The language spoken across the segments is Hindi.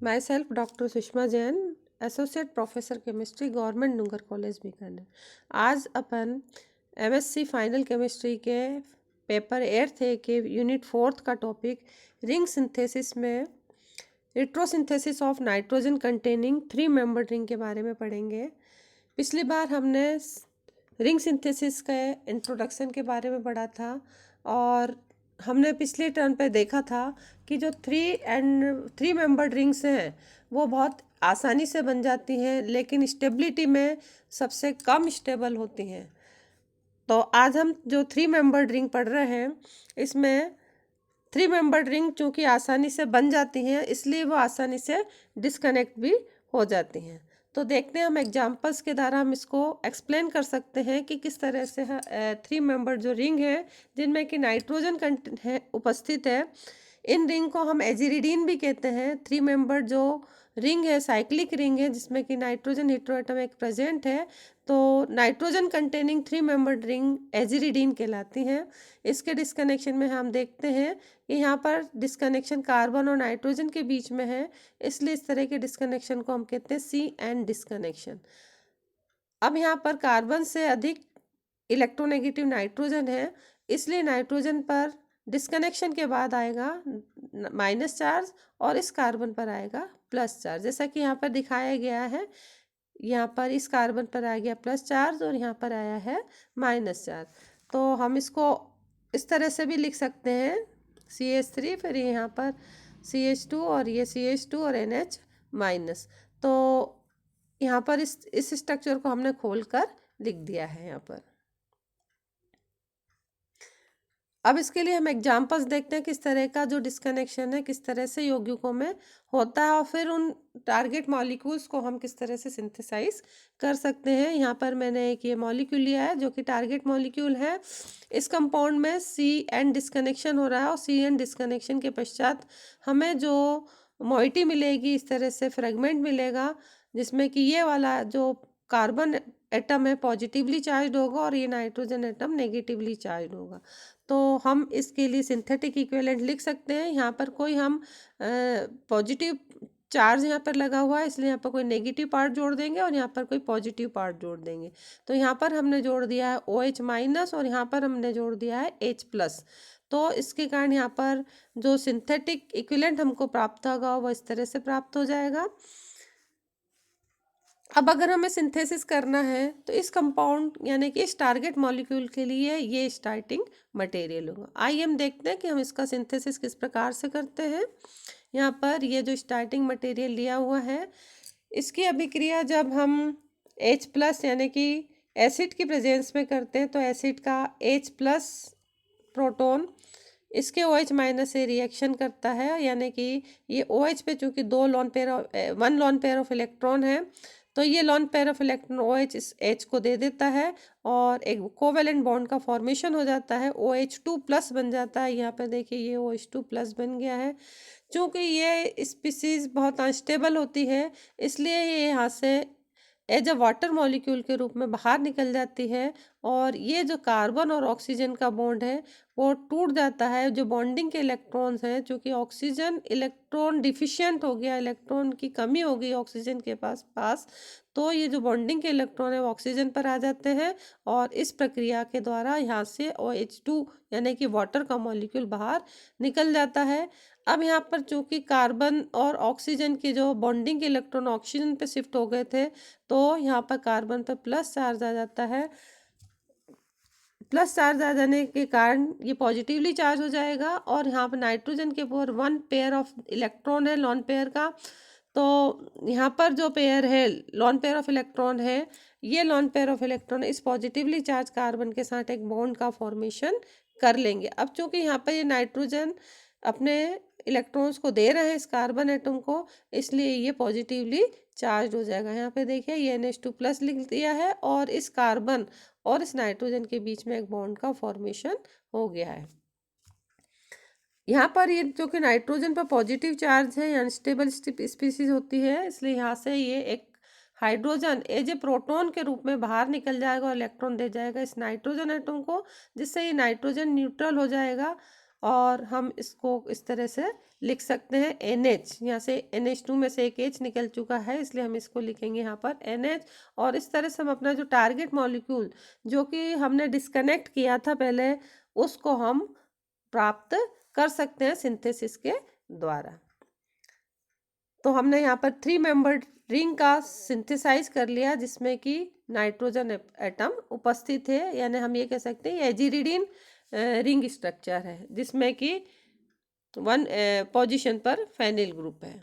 My self doctor Sushma Jain, associate professor chemistry, government Nungar college Bikaner. आज अपन एमएससी फाइनल केमिस्ट्री के पेपर 8 के यूनिट 4 का टॉपिक रिंग सिंथेसिस में retrosynthesis of nitrogen containing 3 member ring के बारे में पढ़ेंगे। पिछली बार हमने रिंग सिंथेसिस के इंट्रोडक्शन के बारे में पढ़ा था और हमने पिछले टर्न पे देखा था कि जो 3 मेंबर्ड रिंग्स हैं वो बहुत आसानी से बन जाती हैं, लेकिन स्टेबिलिटी में सबसे कम स्टेबल होती हैं। तो आज हम जो 3 मेंबर्ड रिंग पढ़ रहे हैं, इसमें 3 मेंबर्ड रिंग चूँकि आसानी से बन जाती हैं, इसलिए वो आसानी से डिस्कनेक्ट भी हो जाती हैं। तो देखते हैं हम एग्जांपल्स के द्वारा हम इसको एक्सप्लेन कर सकते हैं कि किस तरह से 3 मेंबर्ड जो रिंग है जिनमें कि नाइट्रोजन कंटेंट है उपस्थित है, इन रिंग को हम एजिरिडीन भी कहते हैं। 3 मेंबर्ड जो रिंग है साइक्लिक रिंग है जिसमें कि नाइट्रोजन हेटेरोएटम एक प्रेजेंट है, तो नाइट्रोजन कंटेनिंग 3 मेंबर्ड रिंग एजिरिडीन कहलाती हैं। इसके डिस्कनेक्शन में हम देखते हैं कि यहाँ पर डिस्कनेक्शन कार्बन और नाइट्रोजन के बीच में है, इसलिए इस तरह के डिस्कनेक्शन को हम कहते हैं सी एन डिस्कनेक्शन। अब यहाँ पर कार्बन से अधिक इलेक्ट्रोनेगेटिव नाइट्रोजन है, इसलिए नाइट्रोजन पर डिस्कनेक्शन के बाद आएगा माइनस चार्ज और इस कार्बन पर आएगा प्लस चार्ज, जैसा कि यहाँ पर दिखाया गया है। यहाँ पर इस कार्बन पर आ गया प्लस चार्ज और यहाँ पर आया है माइनस चार्ज। तो हम इसको इस तरह से भी लिख सकते हैं CH3, फिर यहाँ पर CH2 और ये CH2 और NH माइनस। तो यहाँ पर इस स्ट्रक्चर को हमने खोलकर लिख दिया है यहाँ पर। अब इसके लिए हम एग्जांपल्स देखते हैं किस तरह का जो डिस्कनेक्शन है किस तरह से यौगिकों में होता है और फिर उन टारगेट मॉलिक्यूल्स को हम किस तरह से सिंथेसाइज कर सकते हैं। यहाँ पर मैंने एक ये मॉलिक्यूल लिया है जो कि टारगेट मॉलिक्यूल है। इस कंपाउंड में CN डिस्कनेक्शन हो रहा है और CN डिस्कनेक्शन के पश्चात हमें जो मोइटी मिलेगी, इस तरह से फ्रेगमेंट मिलेगा जिसमें कि ये वाला जो कार्बन एटम है पॉजिटिवली चार्ज होगा और ये नाइट्रोजन एटम नेगेटिवली चार्ज होगा। तो हम इसके लिए सिंथेटिक इक्विवेलेंट लिख सकते हैं। यहाँ पर कोई हम पॉजिटिव चार्ज यहाँ पर लगा हुआ है, इसलिए यहाँ पर कोई नेगेटिव पार्ट जोड़ देंगे और यहाँ पर कोई पॉजिटिव पार्ट जोड़ देंगे। तो यहाँ पर हमने जोड़ दिया है OH माइनस और यहाँ पर हमने जोड़ दिया है H प्लस। तो इसके कारण यहाँ पर जो सिंथेटिक इक्विवेलेंट हमको प्राप्त होगा वो इस तरह से प्राप्त हो जाएगा। अब अगर हमें सिंथेसिस करना है तो इस कंपाउंड यानी कि इस टारगेट मॉलिक्यूल के लिए ये स्टार्टिंग मटेरियल होगा। आइए हम देखते हैं कि हम इसका सिंथेसिस किस प्रकार से करते हैं। यहाँ पर ये जो स्टार्टिंग मटेरियल लिया हुआ है, इसकी अभिक्रिया जब हम H प्लस यानी कि एसिड की प्रेजेंस में करते हैं तो एसिड का H प्लस प्रोटॉन इसके OH माइनस से रिएक्शन करता है, यानी कि ये OH पे चूँकि 1 लॉन पेयर ऑफ इलेक्ट्रॉन है तो ये lone pair of electron OH इस H को दे देता है और एक कोवेलेंट बॉन्ड का फॉर्मेशन हो जाता है, OH2 प्लस बन जाता है। यहाँ पर देखिए ये OH2 प्लस बन गया है। चूँकि ये स्पीसीज बहुत अनस्टेबल होती है, इसलिए ये यहाँ से एज अ वाटर मॉलिक्यूल के रूप में बाहर निकल जाती है और ये जो कार्बन और ऑक्सीजन का बॉन्ड है वो टूट जाता है। जो बॉन्डिंग के इलेक्ट्रॉन्स हैं, चूँकि ऑक्सीजन इलेक्ट्रॉन डिफिशिएंट हो गया, इलेक्ट्रॉन की कमी हो गई ऑक्सीजन के पास, तो ये जो बॉन्डिंग के इलेक्ट्रॉन है वो ऑक्सीजन पर आ जाते हैं और इस प्रक्रिया के द्वारा यहाँ से OH2 यानी कि वाटर का मॉलिक्यूल बाहर निकल जाता है। अब यहाँ पर चूँकि कार्बन और ऑक्सीजन की जो बॉन्डिंग के इलेक्ट्रॉन ऑक्सीजन पे शिफ्ट हो गए थे, तो यहाँ पर कार्बन पर प्लस चार्ज आ जाता है। प्लस चार्ज आ जाने के कारण ये पॉजिटिवली चार्ज हो जाएगा और यहाँ पर नाइट्रोजन के ऊपर 1 पेयर ऑफ इलेक्ट्रॉन है लॉन पेयर का। तो यहाँ पर जो पेयर है लॉन पेयर ऑफ इलेक्ट्रॉन है, ये लॉन पेयर ऑफ इलेक्ट्रॉन इस पॉजिटिवली चार्ज कार्बन के साथ एक बॉन्ड का फॉर्मेशन कर लेंगे। अब चूंकि यहाँ पर ये नाइट्रोजन अपने इलेक्ट्रॉन्स को दे रहे हैं इस कार्बन एटम को, इसलिए ये पॉजिटिवली चार्ज हो जाएगा। यहाँ पे देखिए ये NH2 प्लस लिख दिया है और इस कार्बन और इस नाइट्रोजन के बीच में एक बॉन्ड का फॉर्मेशन हो गया है। यहाँ पर ये जो कि नाइट्रोजन पर पॉजिटिव चार्ज है, अनस्टेबल स्पीसीज होती है, इसलिए यहाँ से ये एक हाइड्रोजन एज ए प्रोटॉन के रूप में बाहर निकल जाएगा और इलेक्ट्रॉन दे जाएगा इस नाइट्रोजन एटम को, जिससे ये नाइट्रोजन न्यूट्रल हो जाएगा और हम इसको इस तरह से लिख सकते हैं NH। यहाँ से NH2 में से एक H निकल चुका है, इसलिए हम इसको लिखेंगे यहाँ पर NH। और इस तरह से हम अपना जो टारगेट मॉलिक्यूल जो कि हमने डिस्कनेक्ट किया था पहले, उसको हम प्राप्त कर सकते हैं सिंथेसिस के द्वारा। तो हमने यहाँ पर 3 मेंबर्ड रिंग का सिंथेसाइज कर लिया, जिसमें कि नाइट्रोजन एटम उपस्थित है, यानी हम ये कह सकते हैं एजिरिडीन रिंग स्ट्रक्चर है, जिसमें कि 1 पोजीशन पर फेनिल ग्रुप है।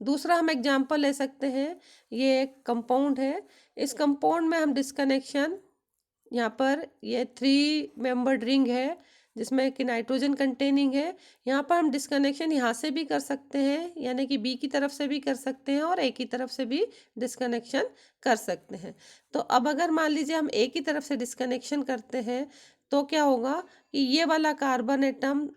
दूसरा हम एग्जांपल ले सकते हैं, ये एक कंपाउंड है। इस कंपाउंड में हम डिस्कनेक्शन, यहाँ पर ये 3 मेंबर्ड रिंग है जिसमें कि नाइट्रोजन कंटेनिंग है। यहाँ पर हम डिस्कनेक्शन यहाँ से भी कर सकते हैं, यानी कि बी की तरफ से भी कर सकते हैं और ए की तरफ से भी डिस्कनेक्शन कर सकते हैं। तो अब अगर मान लीजिए हम ए की तरफ से डिस्कनेक्शन करते हैं तो क्या होगा कि ये वाला कार्बन एटम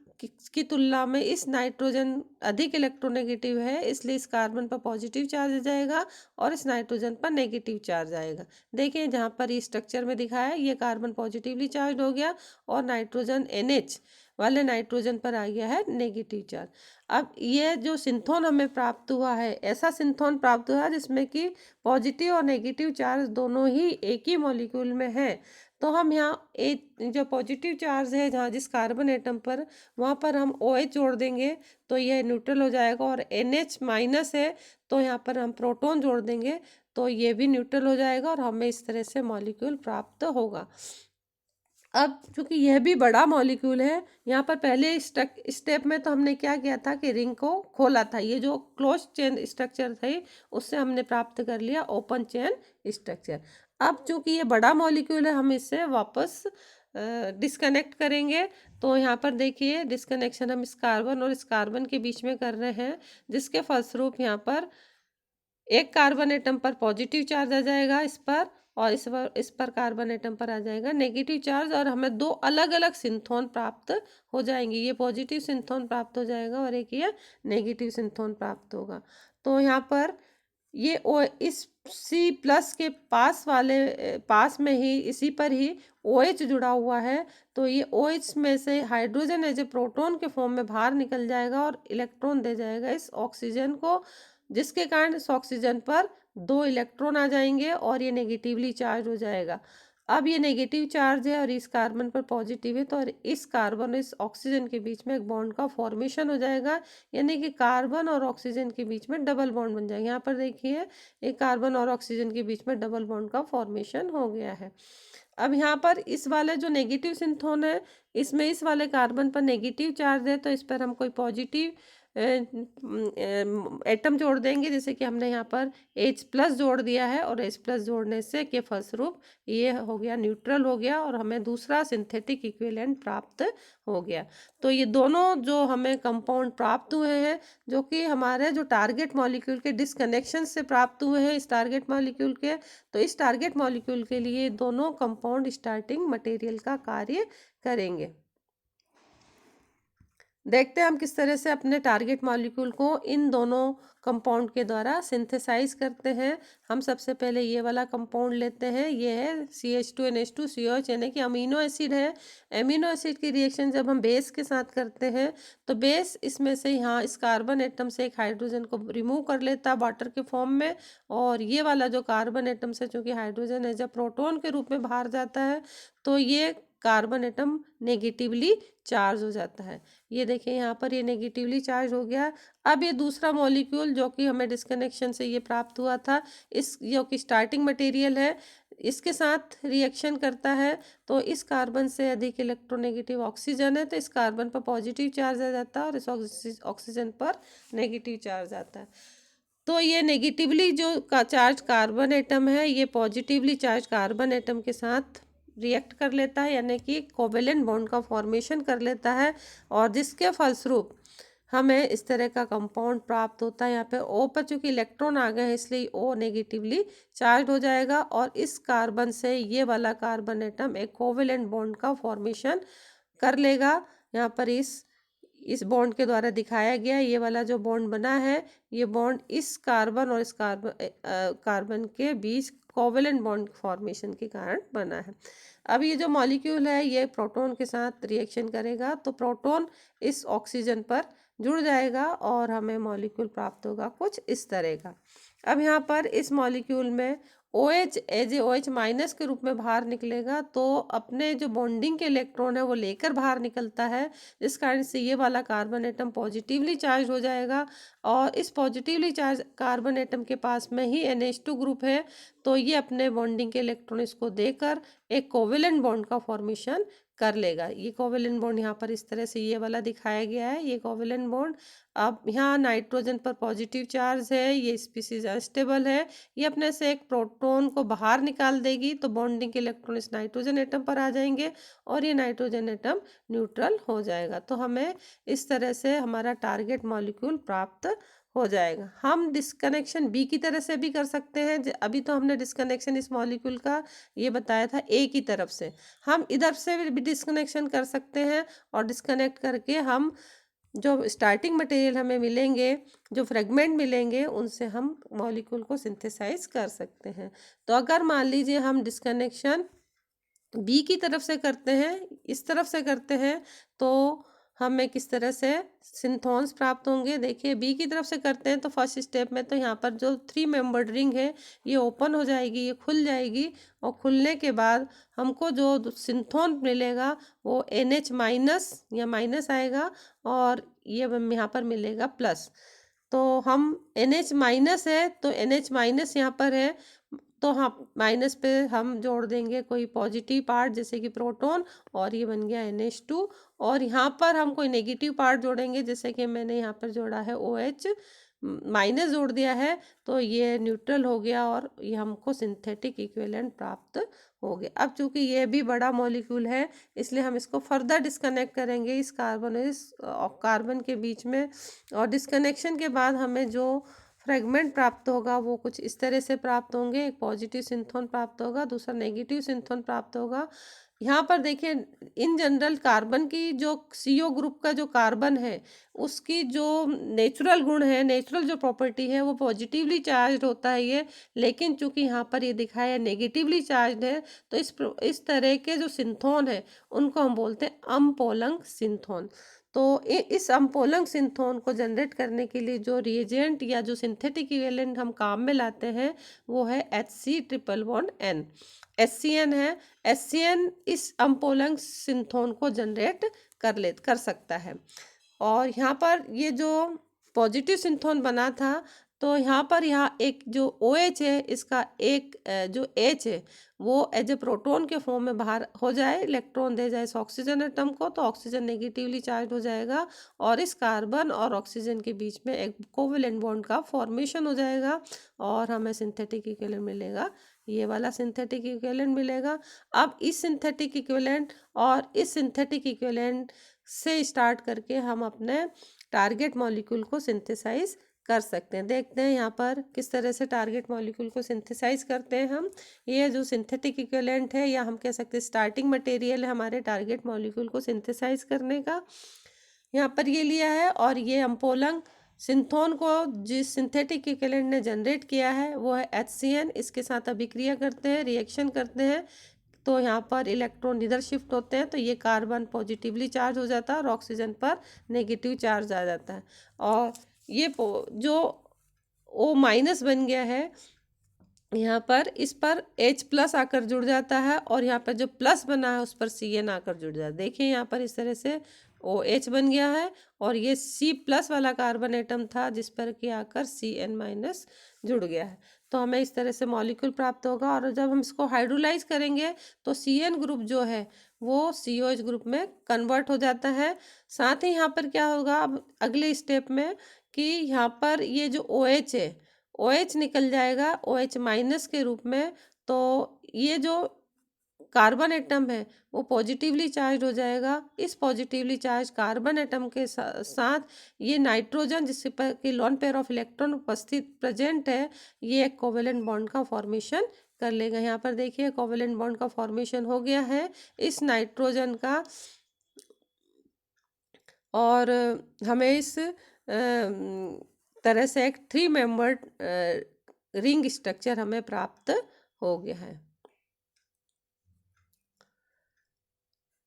की तुलना में इस नाइट्रोजन अधिक इलेक्ट्रोनेगेटिव है, इसलिए इस कार्बन पर पॉजिटिव चार्ज आ जाएगा और इस नाइट्रोजन पर नेगेटिव चार्ज आएगा। देखिए जहाँ पर ये स्ट्रक्चर में दिखाया है, ये कार्बन पॉजिटिवली चार्ज हो गया और नाइट्रोजन NH वाले नाइट्रोजन पर आ गया है नेगेटिव चार्ज। अब ये जो सिंथोन हमें प्राप्त हुआ है, ऐसा सिंथोन प्राप्त हुआ है जिसमें कि पॉजिटिव और नेगेटिव चार्ज दोनों ही एक ही मॉलिक्यूल में है। तो हम यहाँ जो पॉजिटिव चार्ज है जहाँ जिस कार्बन एटम पर, वहाँ पर हम OH जोड़ देंगे तो यह न्यूट्रल हो जाएगा, और NH माइनस है तो यहाँ पर हम प्रोटॉन जोड़ देंगे तो ये भी न्यूट्रल हो जाएगा और हमें इस तरह से मॉलिक्यूल प्राप्त होगा। अब चूंकि यह भी बड़ा मॉलिक्यूल है, यहाँ पर पहले स्टेप में तो हमने क्या किया था कि रिंग को खोला था, ये जो क्लोज चेन स्ट्रक्चर थे उससे हमने प्राप्त कर लिया ओपन चेन स्ट्रक्चर। अब चूंकि ये बड़ा मॉलिक्यूल है, हम इससे वापस डिस्कनेक्ट करेंगे। तो यहाँ पर देखिए डिस्कनेक्शन हम इस कार्बन और इस कार्बन के बीच में कर रहे हैं, जिसके फलस्वरूप यहाँ पर एक कार्बन एटम पर पॉजिटिव चार्ज आ जाएगा इस पर, और इस पर कार्बन एटम पर आ जाएगा नेगेटिव चार्ज, और हमें 2 अलग अलग सिंथोन प्राप्त हो जाएंगे। ये पॉजिटिव सिंथोन प्राप्त हो जाएगा और एक ये नेगेटिव सिंथोन प्राप्त होगा। तो यहाँ पर ये इस C+ के पास में ही, इसी पर ही OH जुड़ा हुआ है। तो ये OH में से हाइड्रोजन एज ए प्रोटॉन के फॉर्म में बाहर निकल जाएगा और इलेक्ट्रॉन दे जाएगा इस ऑक्सीजन को, जिसके कारण इस ऑक्सीजन पर 2 इलेक्ट्रॉन आ जाएंगे और ये नेगेटिवली चार्ज हो जाएगा। अब ये नेगेटिव चार्ज है और इस कार्बन पर पॉजिटिव है, तो इस कार्बन और इस ऑक्सीजन के बीच में एक बॉन्ड का फॉर्मेशन हो जाएगा, यानी कि कार्बन और ऑक्सीजन के बीच में डबल बॉन्ड बन जाएगा। यहाँ पर देखिए एक कार्बन और ऑक्सीजन के बीच में डबल बॉन्ड का फॉर्मेशन हो गया है। अब यहाँ पर इस वाले जो नेगेटिव सिंथोन है, इसमें इस वाले कार्बन पर नेगेटिव चार्ज है, तो इस पर हम कोई पॉजिटिव एटम जोड़ देंगे, जैसे कि हमने यहाँ पर H+ जोड़ दिया है, और H+ जोड़ने से के फलस्वरूप ये हो गया न्यूट्रल हो गया और हमें दूसरा सिंथेटिक इक्विवेलेंट प्राप्त हो गया। तो ये दोनों जो हमें कंपाउंड प्राप्त हुए हैं, जो कि हमारे जो टारगेट मॉलिक्यूल के डिस्कनेक्शन से प्राप्त हुए हैं इस टारगेट मॉलिक्यूल के, तो इस टारगेट मॉलिक्यूल के लिए दोनों कंपाउंड स्टार्टिंग मटेरियल का कार्य करेंगे। देखते हैं हम किस तरह से अपने टारगेट मॉलिक्यूल को इन दोनों कंपाउंड के द्वारा सिंथेसाइज करते हैं। हम सबसे पहले ये वाला कंपाउंड लेते हैं, ये है CH2NH2COH, यानी कि अमीनो एसिड है। अमीनो एसिड की रिएक्शन जब हम बेस के साथ करते हैं तो बेस इसमें से यहाँ इस कार्बन एटम से एक हाइड्रोजन को रिमूव कर लेता है वाटर के फॉर्म में, और ये वाला जो कार्बन एटम से चूँकि हाइड्रोजन एज अ प्रोटॉन के रूप में बाहर जाता है, तो ये कार्बन एटम नेगेटिवली चार्ज हो जाता है। ये देखिए यहाँ पर ये नेगेटिवली चार्ज हो गया। अब ये दूसरा मॉलिक्यूल जो कि हमें डिस्कनेक्शन से ये प्राप्त हुआ था, इस जो कि स्टार्टिंग मटेरियल है, इसके साथ रिएक्शन करता है, तो इस कार्बन से अधिक इलेक्ट्रोनेगेटिव ऑक्सीजन है, तो इस कार्बन पर पॉजिटिव चार्ज आ जाता है और इस ऑक्सीजन पर नेगेटिव चार्ज आता है। तो ये नेगेटिवली जो चार्ज कार्बन एटम है, ये पॉजिटिवली चार्ज कार्बन एटम के साथ रिएक्ट कर लेता है, यानी कि कोवेलेंट बॉन्ड का फॉर्मेशन कर लेता है, और जिसके फलस्वरूप हमें इस तरह का कंपाउंड प्राप्त होता है। यहाँ पे O पर चूंकि इलेक्ट्रॉन आ गए हैं, इसलिए O नेगेटिवली चार्ज हो जाएगा और इस कार्बन से ये वाला कार्बन एटम एक कोवेलेंट बॉन्ड का फॉर्मेशन कर लेगा। यहाँ पर इस बॉन्ड के द्वारा दिखाया गया ये वाला जो बॉन्ड बना है, ये बॉन्ड इस कार्बन और इस कार्बन के बीच कोवेलेंट बॉन्ड फॉर्मेशन के कारण बना है। अब ये जो मॉलिक्यूल है ये प्रोटॉन के साथ रिएक्शन करेगा, तो प्रोटॉन इस ऑक्सीजन पर जुड़ जाएगा और हमें मॉलिक्यूल प्राप्त होगा कुछ इस तरह का। अब यहाँ पर इस मॉलिक्यूल में OH as a OH minus के रूप में बाहर निकलेगा, तो अपने जो बॉन्डिंग के इलेक्ट्रॉन है वो लेकर बाहर निकलता है, जिस कारण से ये वाला कार्बन एटम पॉजिटिवली चार्ज हो जाएगा। और इस पॉजिटिवली चार्ज कार्बन एटम के पास में ही NH2 ग्रुप है, तो ये अपने बॉन्डिंग के इलेक्ट्रॉन इसको देकर एक कोवेलेंट बॉन्ड का फॉर्मेशन कर लेगा। ये कोवेलेंट बॉन्ड यहाँ पर इस तरह से ये वाला दिखाया गया है, ये कोवेलेंट बॉन्ड। अब यहाँ नाइट्रोजन पर पॉजिटिव चार्ज है, ये स्पीसीज अनस्टेबल है, ये अपने से एक प्रोटॉन को बाहर निकाल देगी, तो बॉन्डिंग के इलेक्ट्रॉन इस नाइट्रोजन एटम पर आ जाएंगे और ये नाइट्रोजन एटम न्यूट्रल हो जाएगा। तो हमें इस तरह से हमारा टारगेट मॉलिक्यूल प्राप्त हो जाएगा। हम डिस्कनेक्शन बी की तरह से भी कर सकते हैं। अभी तो हमने डिस्कनेक्शन इस मॉलिक्यूल का ये बताया था ए की तरफ से, हम इधर से भी डिस्कनेक्शन कर सकते हैं और डिस्कनेक्ट करके हम जो स्टार्टिंग मटेरियल हमें मिलेंगे, जो फ्रेगमेंट मिलेंगे, उनसे हम मॉलिक्यूल को सिंथेसाइज कर सकते हैं। तो अगर मान लीजिए हम डिस्कनेक्शन बी की तरफ से करते हैं, इस तरफ से करते हैं, तो हमें किस तरह से सिंथॉन्स प्राप्त होंगे। देखिए बी की तरफ से करते हैं तो फर्स्ट स्टेप में तो यहाँ पर जो 3 मेंबर्ड रिंग है ये ओपन हो जाएगी, ये खुल जाएगी, और खुलने के बाद हमको जो सिंथॉन मिलेगा वो NH माइनस या माइनस आएगा, और ये यहाँ पर मिलेगा प्लस। तो हम NH माइनस है तो NH माइनस यहाँ पर है, तो हाँ माइनस पे हम जोड़ देंगे कोई पॉजिटिव पार्ट जैसे कि प्रोटॉन, और ये बन गया NH2। और यहाँ पर हम कोई नेगेटिव पार्ट जोड़ेंगे, जैसे कि मैंने यहाँ पर जोड़ा है OH माइनस जोड़ दिया है, तो ये न्यूट्रल हो गया और ये हमको सिंथेटिक इक्विवेलेंट प्राप्त हो गया। अब चूंकि ये भी बड़ा मॉलिक्यूल है, इसलिए हम इसको फर्दर डिस्कनेक्ट करेंगे इस कार्बन के बीच में, और डिस्कनेक्शन के बाद हमें जो फ्रेगमेंट प्राप्त होगा वो कुछ इस तरह से प्राप्त होंगे। एक पॉजिटिव सिंथोन प्राप्त होगा, दूसरा नेगेटिव सिंथोन प्राप्त होगा। यहाँ पर देखिए इन जनरल कार्बन की जो CO ग्रुप का जो कार्बन है उसकी जो नेचुरल गुण है, नेचुरल जो प्रॉपर्टी है वो पॉजिटिवली चार्ज होता है ये, लेकिन चूंकि यहाँ पर ये दिखाया नेगेटिवली चार्ज है, तो इस तरह के जो सिंथोन है उनको हम बोलते हैं अम्पोलंग सिंथोन। तो इस अम्पोलंग सिंथोन को जनरेट करने के लिए जो रिएजेंट या जो सिंथेटिक इक्विवेलेंट हम काम में लाते हैं वो है HC≡N। HCN है, HCN इस अम्पोलंग सिंथोन को जनरेट कर सकता है। और यहाँ पर ये जो पॉजिटिव सिंथोन बना था, तो यहाँ पर यहाँ एक जो OH है इसका एक जो H है वो एज ए प्रोटॉन के फॉर्म में बाहर हो जाए, इलेक्ट्रॉन दे जाए इस ऑक्सीजन एटम को, तो ऑक्सीजन नेगेटिवली चार्ज हो जाएगा और इस कार्बन और ऑक्सीजन के बीच में एक कोवेलेंट बॉन्ड का फॉर्मेशन हो जाएगा और हमें सिंथेटिक इक्विवेलेंट मिलेगा, ये वाला सिंथेटिक इक्विवेलेंट मिलेगा। अब इस सिंथेटिक इक्विवेलेंट और इस सिंथेटिक इक्विवेलेंट से स्टार्ट करके हम अपने टारगेट मॉलिक्यूल को सिंथेसाइज कर सकते हैं। देखते हैं यहाँ पर किस तरह से टारगेट मॉलिक्यूल को सिंथेसाइज करते हैं हम। ये जो सिंथेटिक इक्विवेलेंट है या हम कह सकते हैं स्टार्टिंग मटेरियल है हमारे टारगेट मॉलिक्यूल को सिंथेसाइज करने का, यहाँ पर ये लिया है। और ये अम्पोलंग सिंथोन को जिस सिंथेटिक इक्विवेलेंट ने जनरेट किया है वो है HCN, इसके साथ अभिक्रिया करते हैं, रिएक्शन करते हैं, तो यहाँ पर इलेक्ट्रॉन इधर शिफ्ट होते हैं, तो ये कार्बन पॉजिटिवली चार्ज हो जाता है और ऑक्सीजन पर नेगेटिव चार्ज आ जाता है, और ये जो O माइनस बन गया है यहाँ पर, इस पर H प्लस आकर जुड़ जाता है और यहाँ पर जो प्लस बना है उस पर CN आकर जुड़ जाता है। देखिए यहाँ पर इस तरह से OH बन गया है और ये C प्लस वाला कार्बन एटम था जिस पर कि आकर CN माइनस जुड़ गया है। तो हमें इस तरह से मॉलिक्यूल प्राप्त होगा, और जब हम इसको हाइड्रोलाइज करेंगे तो CN ग्रुप जो है वो COH ग्रुप में कन्वर्ट हो जाता है। साथ ही यहाँ पर क्या होगा अब अगले स्टेप में कि यहाँ पर ये जो OH है OH निकल जाएगा OH माइनस के रूप में, तो ये जो कार्बन एटम है वो पॉजिटिवली चार्ज हो जाएगा। इस पॉजिटिवली चार्ज कार्बन एटम के साथ ये नाइट्रोजन जिसके पर कि लोन पेयर ऑफ इलेक्ट्रॉन उपस्थित प्रेजेंट है, ये एक कोवेलेंट बॉन्ड का फॉर्मेशन कर लेगा। यहाँ पर देखिए कोवेलेंट बॉन्ड का फॉर्मेशन हो गया है इस नाइट्रोजन का, और हमें इस तरह से एक 3 मेंबर्ड रिंग स्ट्रक्चर हमें प्राप्त हो गया है।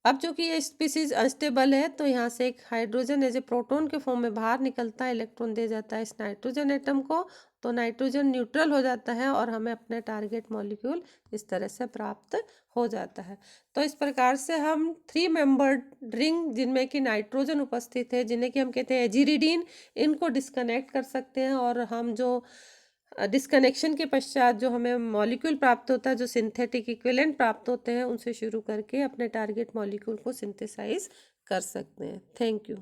अब चूंकि ये स्पीसीज अनस्टेबल है तो यहाँ से एक हाइड्रोजन एज ए प्रोटॉन के फॉर्म में बाहर निकलता है, इलेक्ट्रॉन दे जाता है इस नाइट्रोजन एटम को, तो नाइट्रोजन न्यूट्रल हो जाता है और हमें अपने टारगेट मॉलिक्यूल इस तरह से प्राप्त हो जाता है। तो इस प्रकार से हम 3 मेंबर्ड रिंग जिनमें कि नाइट्रोजन उपस्थित है, जिन्हें कि हम कहते हैं एजिरिडीन, इनको डिस्कनेक्ट कर सकते हैं और हम जो डिस्कनेक्शन के पश्चात जो हमें मॉलिक्यूल प्राप्त होता है, जो सिंथेटिक इक्विवेलेंट प्राप्त होते हैं, उनसे शुरू करके अपने टारगेट मॉलिक्यूल को सिंथेसाइज कर सकते हैं। Thank you.